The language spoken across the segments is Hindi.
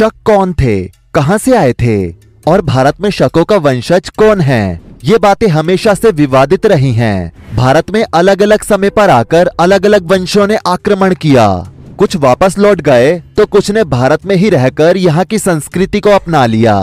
शक कौन थे, कहां से आए थे और भारत में शकों का वंशज कौन है, ये बातें हमेशा से विवादित रही हैं। भारत में अलग अलग समय पर आकर अलग अलग वंशों ने आक्रमण किया। कुछ वापस लौट गए तो कुछ ने भारत में ही रहकर यहाँ की संस्कृति को अपना लिया।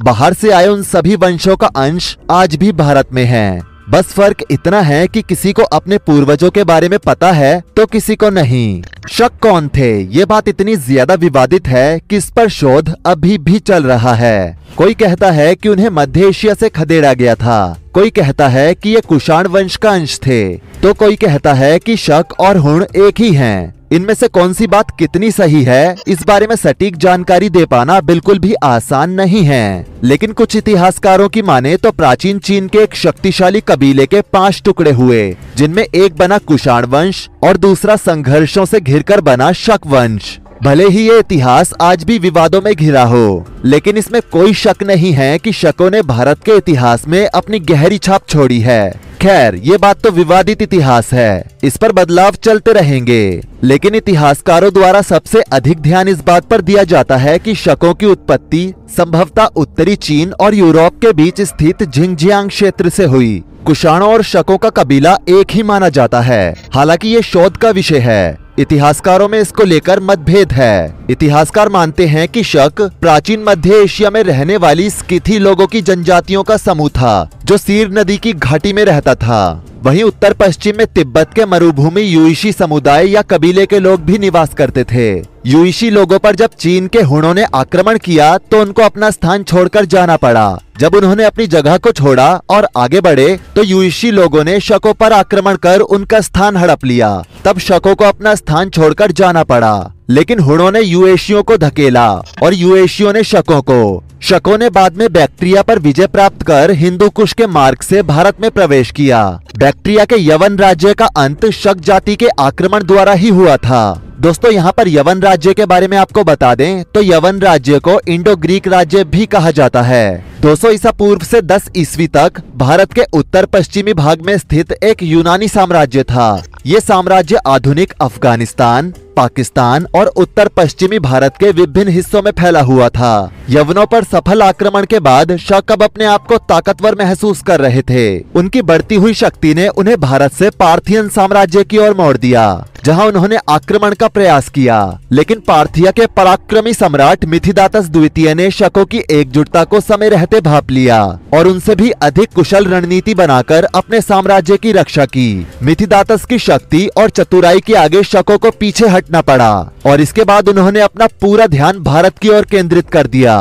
बाहर से आए उन सभी वंशों का अंश आज भी भारत में है। बस फर्क इतना है कि किसी को अपने पूर्वजों के बारे में पता है तो किसी को नहीं। शक कौन थे, ये बात इतनी ज्यादा विवादित है कि इस पर शोध अभी भी चल रहा है। कोई कहता है कि उन्हें मध्य एशिया से खदेड़ा गया था, कोई कहता है कि ये कुषाण वंश का अंश थे, तो कोई कहता है कि शक और हुण एक ही हैं। इनमें से कौन सी बात कितनी सही है, इस बारे में सटीक जानकारी दे पाना बिल्कुल भी आसान नहीं है। लेकिन कुछ इतिहासकारों की माने तो प्राचीन चीन के एक शक्तिशाली कबीले के 5 टुकड़े हुए, जिनमें एक बना कुषाण वंश और दूसरा संघर्षों से घिरकर बना शक वंश। भले ही ये इतिहास आज भी विवादों में घिरा हो, लेकिन इसमें कोई शक नहीं है कि शकों ने भारत के इतिहास में अपनी गहरी छाप छोड़ी है। खैर, ये बात तो विवादित इतिहास है, इस पर बदलाव चलते रहेंगे। लेकिन इतिहासकारों द्वारा सबसे अधिक ध्यान इस बात पर दिया जाता है कि शकों की उत्पत्ति संभवतः उत्तरी चीन और यूरोप के बीच स्थित झिंगजियांग क्षेत्र से हुई। कुषाणों और शकों का कबीला एक ही माना जाता है, हालांकि ये शोध का विषय है। इतिहासकारों में इसको लेकर मतभेद है। इतिहासकार मानते हैं कि शक प्राचीन मध्य एशिया में रहने वाली स्किथी लोगों की जनजातियों का समूह था, जो सीर नदी की घाटी में रहता था। वहीं उत्तर पश्चिम में तिब्बत के मरुभूमि युइशी समुदाय या कबीले के लोग भी निवास करते थे। युइशी लोगों पर जब चीन के हुणों ने आक्रमण किया तो उनको अपना स्थान छोड़कर जाना पड़ा। जब उन्होंने अपनी जगह को छोड़ा और आगे बढ़े तो युइशी लोगों ने शकों पर आक्रमण कर उनका स्थान हड़प लिया। तब शकों को अपना स्थान छोड़कर जाना पड़ा, लेकिन हुणों ने युएशियों को धकेला और युएशियों ने शकों को। शकों ने बाद में बैक्ट्रिया पर विजय प्राप्त कर हिंदू कुश के मार्ग से भारत में प्रवेश किया। बैक्ट्रिया के यवन राज्य का अंत शक जाति के आक्रमण द्वारा ही हुआ था। दोस्तों, यहाँ पर यवन राज्य के बारे में आपको बता दें तो यवन राज्य को इंडो ग्रीक राज्य भी कहा जाता है। 200 ईसा पूर्व से 10 ईस्वी तक भारत के उत्तर पश्चिमी भाग में स्थित एक यूनानी साम्राज्य था। ये साम्राज्य आधुनिक अफगानिस्तान, पाकिस्तान और उत्तर पश्चिमी भारत के विभिन्न हिस्सों में फैला हुआ था। यवनों पर सफल आक्रमण के बाद शक अब अपने आप को ताकतवर महसूस कर रहे थे। उनकी बढ़ती हुई शक्ति ने उन्हें भारत से पार्थियन साम्राज्य की ओर मोड़ दिया, जहां उन्होंने आक्रमण का प्रयास किया। लेकिन पार्थिया के पराक्रमी सम्राट मिथिदातस द्वितीय ने शकों की एकजुटता को समय रहते भांप लिया और उनसे भी अधिक कुशल रणनीति बनाकर अपने साम्राज्य की रक्षा की। मिथिदातस की शक्ति और चतुराई के आगे शकों को पीछे हटना पड़ा और इसके बाद उन्होंने अपना पूरा ध्यान भारत की ओर केंद्रित कर दिया।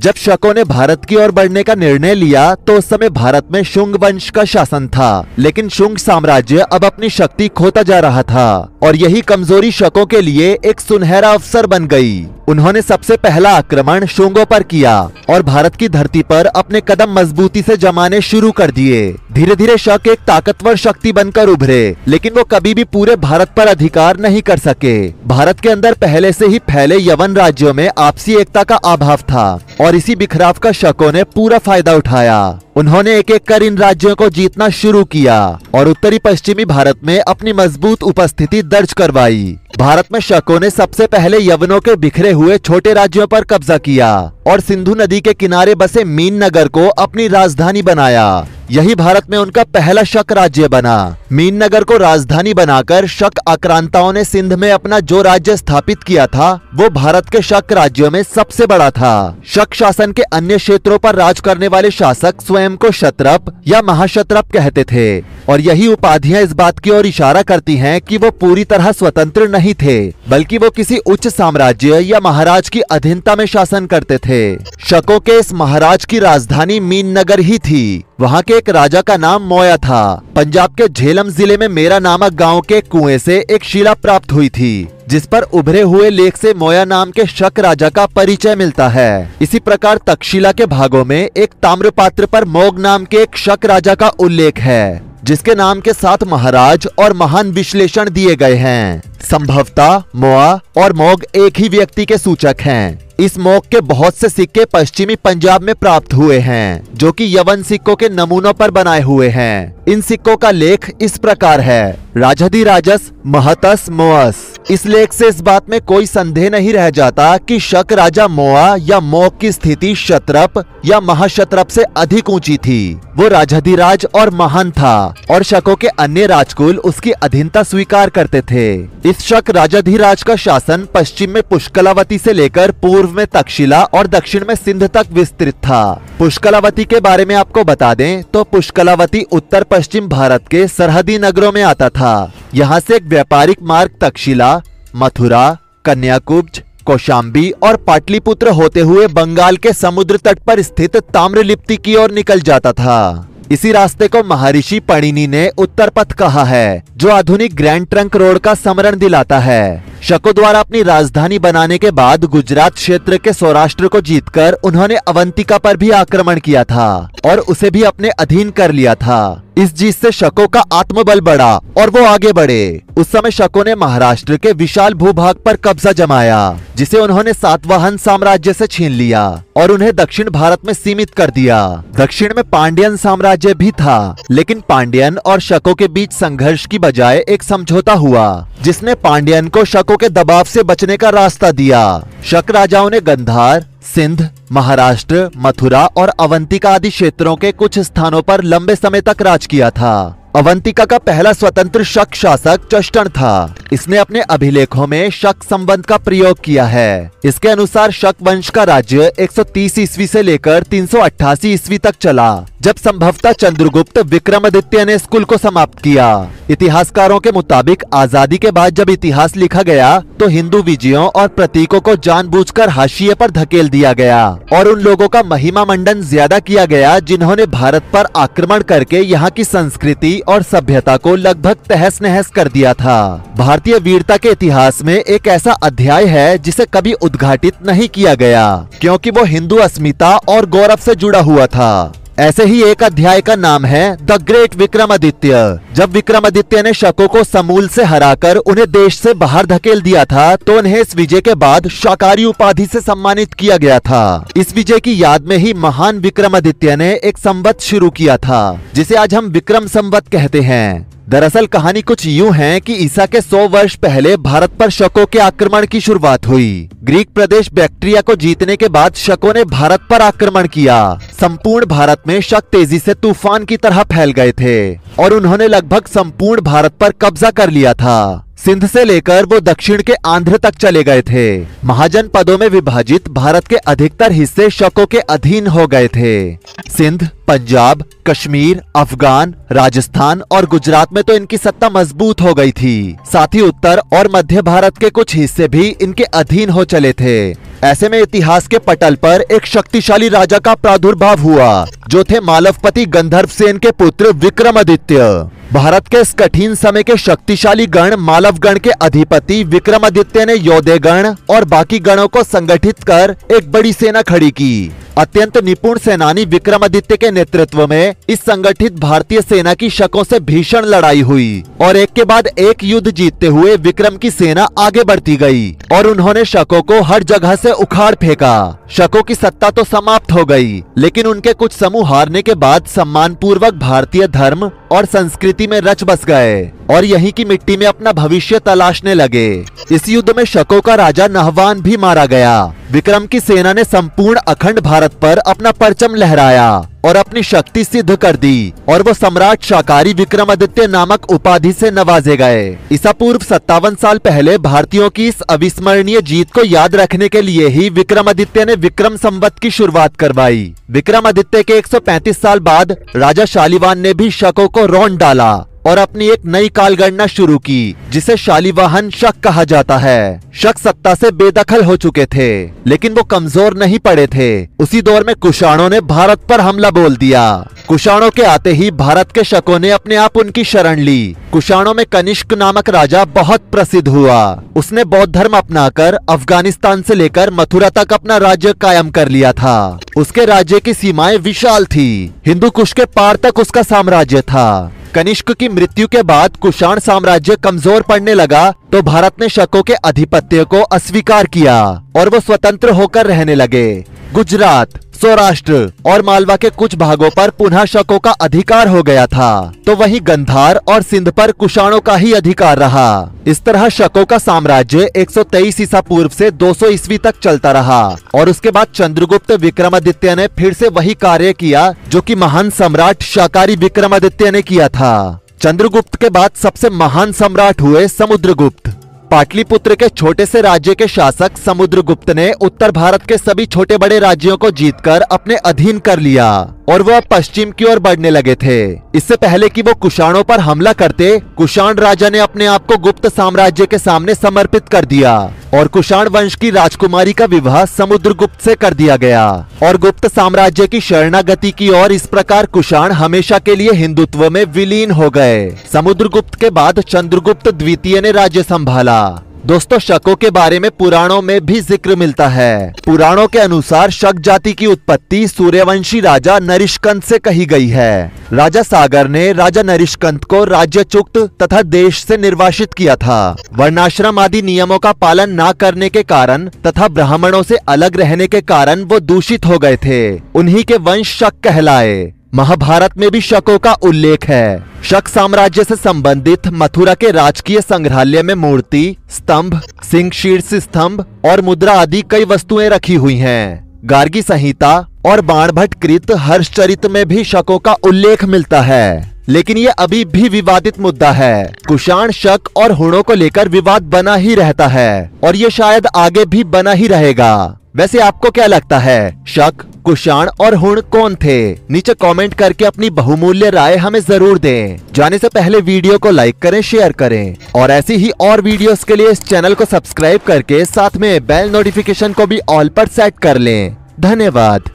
जब शकों ने भारत की ओर बढ़ने का निर्णय लिया तो उस समय भारत में शुंग वंश का शासन था, लेकिन शुंग साम्राज्य अब अपनी शक्ति खोता जा रहा था और यही कमजोरी शकों के लिए एक सुनहरा अवसर बन गई। उन्होंने सबसे पहला आक्रमण शुंगों पर किया और भारत की धरती पर अपने कदम मजबूती से जमाने शुरू कर दिए। धीरे धीरे शक एक ताकतवर शक्ति बनकर उभरे, लेकिन वो कभी भी पूरे भारत पर अधिकार नहीं कर सके। भारत के अंदर पहले से ही फैले यवन राज्यों में आपसी एकता का अभाव था और इसी बिखराव का शकों ने पूरा फायदा उठाया। उन्होंने एक एक कर इन राज्यों को जीतना शुरू किया और उत्तरी पश्चिमी भारत में अपनी मजबूत उपस्थिति दर्ज करवाई। भारत में शकों ने सबसे पहले यवनों के बिखरे हुए छोटे राज्यों पर कब्जा किया और सिंधु नदी के किनारे बसे मीन नगर को अपनी राजधानी बनाया। यही भारत में उनका पहला शक राज्य बना। मीन नगर को राजधानी बनाकर शक आक्रांताओं ने सिंध में अपना जो राज्य स्थापित किया था वो भारत के शक राज्यों में सबसे बड़ा था। शक शासन के अन्य क्षेत्रों पर राज करने वाले शासक स्वयं को क्षत्रप या महाक्षत्रप कहते थे और यही उपाधियां इस बात की ओर इशारा करती हैं कि वो पूरी तरह स्वतंत्र नहीं थे, बल्कि वो किसी उच्च साम्राज्य या महाराज की अधीनता में शासन करते थे। शकों के इस महाराज की राजधानी मीन नगर ही थी। वहाँ के एक राजा का नाम मोया था। पंजाब के झेलम जिले में मेरा नामक गांव के कुएं से एक शिला प्राप्त हुई थी, जिस पर उभरे हुए लेख से मोया नाम के शक राजा का परिचय मिलता है। इसी प्रकार तक्षशिला के भागों में एक ताम्रपात्र पर मोग नाम के एक शक राजा का उल्लेख है, जिसके नाम के साथ महाराज और महान विश्लेषण दिए गए हैं। संभवतः मोआ और मोग एक ही व्यक्ति के सूचक हैं। इस मोग के बहुत से सिक्के पश्चिमी पंजाब में प्राप्त हुए हैं, जो कि यवन सिक्कों के नमूनों पर बनाए हुए हैं। इन सिक्कों का लेख इस प्रकार है: राजधिराजस महतस मोअस। इस लेख से इस बात में कोई संदेह नहीं रह जाता कि शक राजा मोआ या मोक की स्थिति क्षत्रप या महाक्षत्रप से अधिक ऊंची थी। वो राजाधिराज और महान था और शकों के अन्य राजकुल उसकी अधीनता स्वीकार करते थे। इस शक राजाधिराज का शासन पश्चिम में पुष्कलावती से लेकर पूर्व में तक्षशिला और दक्षिण में सिंध तक विस्तृत था। पुष्कलावती के बारे में आपको बता दें तो पुष्कलावती उत्तर पश्चिम भारत के सरहदी नगरों में आता था। यहाँ से एक व्यापारिक मार्ग तक्षशिला, मथुरा, कन्याकुब्ज, कौशाम्बी और पाटलिपुत्र होते हुए बंगाल के समुद्र तट पर स्थित ताम्रलिप्ति की ओर निकल जाता था। इसी रास्ते को महर्षि पणिनि ने उत्तर पथ कहा है, जो आधुनिक ग्रैंड ट्रंक रोड का स्मरण दिलाता है। शकों द्वारा अपनी राजधानी बनाने के बाद गुजरात क्षेत्र के सौराष्ट्र को जीतकर उन्होंने अवंतिका पर भी आक्रमण किया था और उसे भी अपने अधीन कर लिया था। इस जीत से शकों का आत्मबल बढ़ा और वो आगे बढ़े। उस समय शकों ने महाराष्ट्र के विशाल भूभाग पर कब्जा जमाया, जिसे उन्होंने सातवाहन साम्राज्य से छीन लिया और उन्हें दक्षिण भारत में सीमित कर दिया। दक्षिण में पांड्यन साम्राज्य भी था, लेकिन पांड्यन और शकों के बीच संघर्ष की बजाय एक समझौता हुआ, जिसने पांड्यन को शकों के दबाव से बचने का रास्ता दिया। शक राजाओं ने गंधार, सिंध, महाराष्ट्र, मथुरा और अवंतिका आदि क्षेत्रों के कुछ स्थानों पर लंबे समय तक राज किया था। अवंतिका का पहला स्वतंत्र शक शासक चष्टन था। इसने अपने अभिलेखों में शक संबंध का प्रयोग किया है। इसके अनुसार शक वंश का राज्य 130 ईस्वी से लेकर 388 ईस्वी तक चला, जब संभवतः चंद्रगुप्त विक्रमादित्य ने स्कूल को समाप्त किया। इतिहासकारों के मुताबिक आजादी के बाद जब इतिहास लिखा गया तो हिंदू विजयों और प्रतीकों को जानबूझकर हाशिए पर धकेल दिया गया और उन लोगों का महिमा मंडन ज्यादा किया गया जिन्होंने भारत पर आक्रमण करके यहाँ की संस्कृति और सभ्यता को लगभग तहस नहस कर दिया था। भारतीय वीरता के इतिहास में एक ऐसा अध्याय है जिसे कभी उद्घाटित नहीं किया गया, क्योंकि वो हिंदू अस्मिता और गौरव से जुड़ा हुआ था। ऐसे ही एक अध्याय का नाम है द ग्रेट विक्रमादित्य। जब विक्रमादित्य ने शकों को समूल से हराकर उन्हें देश से बाहर धकेल दिया था, तो उन्हें इस विजय के बाद शाकाहारी उपाधि से सम्मानित किया गया था। इस विजय की याद में ही महान विक्रमादित्य ने एक संवत शुरू किया था, जिसे आज हम विक्रम संवत कहते हैं। दरअसल कहानी कुछ यूं है कि ईसा के 100 वर्ष पहले भारत पर शकों के आक्रमण की शुरुआत हुई। ग्रीक प्रदेश बैक्ट्रिया को जीतने के बाद शकों ने भारत पर आक्रमण किया। संपूर्ण भारत में शक तेजी से तूफान की तरह फैल गए थे और उन्होंने लगभग संपूर्ण भारत पर कब्जा कर लिया था। सिंध से लेकर वो दक्षिण के आंध्र तक चले गए थे। महाजनपदों में विभाजित भारत के अधिकतर हिस्से शकों के अधीन हो गए थे। सिंध, पंजाब, कश्मीर, अफगान, राजस्थान और गुजरात में तो इनकी सत्ता मजबूत हो गई थी। साथ ही उत्तर और मध्य भारत के कुछ हिस्से भी इनके अधीन हो चले थे। ऐसे में इतिहास के पटल पर एक शक्तिशाली राजा का प्रादुर्भाव हुआ, जो थे मालवपति गंधर्वसेन के पुत्र विक्रमादित्य। भारत के इस कठिन समय के शक्तिशाली गण मालवगण के अधिपति विक्रमादित्य ने योद्धेगण और बाकी गणों को संगठित कर एक बड़ी सेना खड़ी की। अत्यंत निपुण सेनानी विक्रमादित्य के नेतृत्व में इस संगठित भारतीय सेना की शकों से भीषण लड़ाई हुई और एक के बाद एक युद्ध जीतते हुए विक्रम की सेना आगे बढ़ती गई और उन्होंने शकों को हर जगह से उखाड़ फेंका। शकों की सत्ता तो समाप्त हो गई, लेकिन उनके कुछ समूह हारने के बाद सम्मान पूर्वक भारतीय धर्म और संस्कृति में रच बस गए और यहीं की मिट्टी में अपना भविष्य तलाशने लगे। इस युद्ध में शकों का राजा नहवान भी मारा गया। विक्रम की सेना ने संपूर्ण अखंड भारत पर अपना परचम लहराया और अपनी शक्ति सिद्ध कर दी और वो सम्राट शाकाहारी विक्रमादित्य नामक उपाधि से नवाजे गए। ईसा पूर्व 57 साल पहले भारतीयों की इस अविस्मरणीय जीत को याद रखने के लिए ही विक्रमादित्य ने विक्रम संवत की शुरुआत करवाई। विक्रमादित्य के 135 साल बाद राजा शालिवाहन ने भी शकों को रौंद डाला और अपनी एक नई कालगणना शुरू की, जिसे शालिवाहन शक कहा जाता है। शक सत्ता से बेदखल हो चुके थे, लेकिन वो कमजोर नहीं पड़े थे। उसी दौर में कुषाणों ने भारत पर हमला बोल दिया। कुषाणों के आते ही भारत के शकों ने अपने आप उनकी शरण ली। कुषाणों में कनिष्क नामक राजा बहुत प्रसिद्ध हुआ। उसने बौद्ध धर्म अपनाकर अफगानिस्तान से लेकर मथुरा तक अपना राज्य कायम कर लिया था। उसके राज्य की सीमाएं विशाल थी। हिंदू कुश के पार तक उसका साम्राज्य था। कनिष्क की मृत्यु के बाद कुषाण साम्राज्य कमजोर पड़ने लगा, तो भारत ने शकों के आधिपत्य को अस्वीकार किया और वो स्वतंत्र होकर रहने लगे। गुजरात, सौराष्ट्र और मालवा के कुछ भागों पर पुनः शकों का अधिकार हो गया था, तो वहीं गंधार और सिंध पर कुषाणों का ही अधिकार रहा। इस तरह शकों का साम्राज्य 123 ईसा पूर्व से 200 ईस्वी तक चलता रहा और उसके बाद चंद्रगुप्त विक्रमादित्य ने फिर से वही कार्य किया जो कि महान सम्राट शाकाहारी विक्रमादित्य ने किया था। चंद्रगुप्त के बाद सबसे महान सम्राट हुए समुद्रगुप्त। पाटलिपुत्र के छोटे से राज्य के शासक समुद्रगुप्त ने उत्तर भारत के सभी छोटे बड़े राज्यों को जीतकर अपने अधीन कर लिया और वह पश्चिम की ओर बढ़ने लगे थे। इससे पहले कि वो कुषाणों पर हमला करते, कुषाण राजा ने अपने आप को गुप्त साम्राज्य के सामने समर्पित कर दिया और कुषाण वंश की राजकुमारी का विवाह समुद्रगुप्त से कर दिया गया और गुप्त साम्राज्य की शरणागति की और इस प्रकार कुषाण हमेशा के लिए हिंदुत्व में विलीन हो गए। समुद्रगुप्त के बाद चंद्रगुप्त द्वितीय ने राज्य संभाला। दोस्तों, शकों के बारे में पुराणों में भी जिक्र मिलता है। पुराणों के अनुसार शक जाति की उत्पत्ति सूर्यवंशी राजा नरिशकंद से कही गई है। राजा सागर ने राजा नरिशकंद को राज्यच्युत तथा देश से निर्वासित किया था। वर्णाश्रम आदि नियमों का पालन न करने के कारण तथा ब्राह्मणों से अलग रहने के कारण वो दूषित हो गए थे। उन्हीं के वंश शक कहलाए। महाभारत में भी शकों का उल्लेख है। शक साम्राज्य से संबंधित मथुरा के राजकीय संग्रहालय में मूर्ति, स्तंभ, सिंह शीर्ष स्तंभ और मुद्रा आदि कई वस्तुएं रखी हुई हैं। गार्गी संहिता और बाणभट्ट कृत हर्षचरित में भी शकों का उल्लेख मिलता है, लेकिन ये अभी भी विवादित मुद्दा है। कुषाण, शक और हुणों को लेकर विवाद बना ही रहता है और ये शायद आगे भी बना ही रहेगा। वैसे आपको क्या लगता है, शक, कुषाण और हुण कौन थे? नीचे कमेंट करके अपनी बहुमूल्य राय हमें जरूर दें। जाने से पहले वीडियो को लाइक करें, शेयर करें और ऐसी ही और वीडियोस के लिए इस चैनल को सब्सक्राइब करके साथ में बेल नोटिफिकेशन को भी ऑल पर सेट कर लें। धन्यवाद।